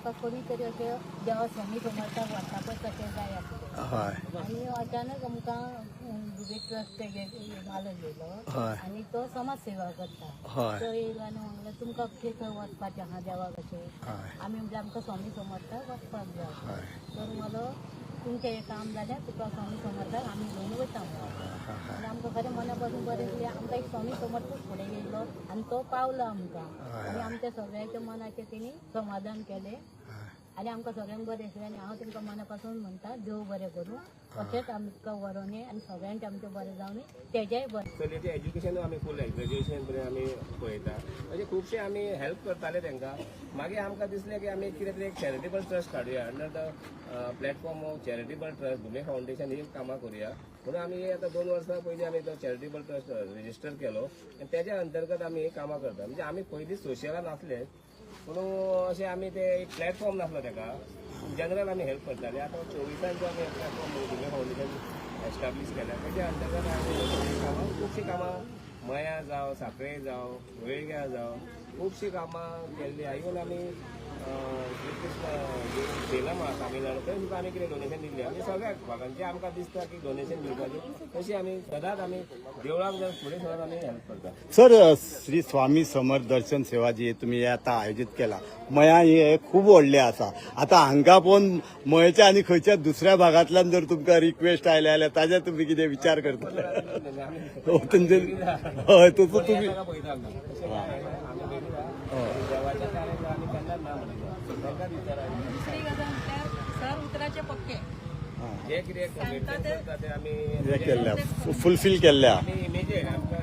आमकां कोणी तरी अशें देवा स्वामी समर्थाक वाडटा पळय तशें जाय आसलें आनी अचानक आमकां दुबेट ट्रस्ट तेगे मालक येयलो आनी तो समाज सेवा करता तो येयलो आनी म्हणलें तुमकां अख्खें खंय वचपाचें आहा देवाक अशें आमी म्हणलें आमकां स्वामी समर्थाक वचपाक जाय तर म्हणलो तुमचें हें काम जाल्यार तुका स्वामी समर्थाक आमी घेवन वयता म्हणून आनी आमकां खरें मना पासून बरें दिलें आमकां एक स्वामी समर्थूच फुडें येयलो आनी तो पावलो आमकां आनी आमच्या सगळ्यांच्या मनाचें तेणी समाधान केलें आनी आमकां सगळ्यांक बरें दिसलें आनी हांव तुमकां मना पासून म्हणटा देव बरें करूं अशेंच आमकां व्हरोन आनी सगळ्यांचें आमचें बरें जावन तेजेय बरें चलयेचें एज्युकेशन आमी फूल ग्रॅज्युएशन पर्यंत आमी पळयता म्हणजे खुबशे आमी हेल्प करताले तांकां मागीर आमकां दिसलें की आमी कितें तरी एक चॅरिटेबल ट्रस्ट काडुया under the platform of charitable trust Dhume foundation ही कामां करुया म्हणून आमी आतां 2 वर्सां पयलीं आमी तो चॅरिटेबल ट्रस्ट रेजिस्टर केलो आनी तेज्या अंतर्गत आमी कामां करता म्हणजे आमी पयलींच सोशियलान आसले म्हणून अशें आमी ते एक प्लॅटफॉर्म नासलो ताका जनरल आमी हेल्प करताले आतां 24 जो आमी प्लॅटफॉर्म धुमे फावंडेशन एस्टाब्लीश केल्या तेज्या अंतर्गत आमी कामां खुबशीं कामां मया जावं सांखळे जावं वेळग्या जावं खुबशीं कामां केल्लीं इवन आमी श्री कृष्ण सेलम आहा तामिळनाडू थंय सुद्दां आमी कितें डोनेशन दिल्लें आनी सगळ्याक भागांक जें आमकां दिसता की डोनेशन दिवपाचें तशी आमी सदांच आमी देवळाक जर फुडें सदांच आमी हेल्प करता. सर श्री स्वामी समर्थ दर्शन सेवा जी तुम्ही आता आयोजित केला मया हे खूप व्हडलें आसा आता हांगा पोवन मयेच्या आनी खंयच्या दुसऱ्या भागांतल्यान जर तुमकां रिक्वेस्ट आयले जाल्यार ताजेर तुमी कितें विचार करतले हय तसो तुमी देवाच्या कार्याक आमी केन्नाच ना म्हणटा तांकां विचारा दुसरी गजाल म्हटल्यार सर उतराचे पक्के जे कितें कमिटमेंट करता ते आमी फुलफील केल्ल्या आमी इमेजीएट आमकां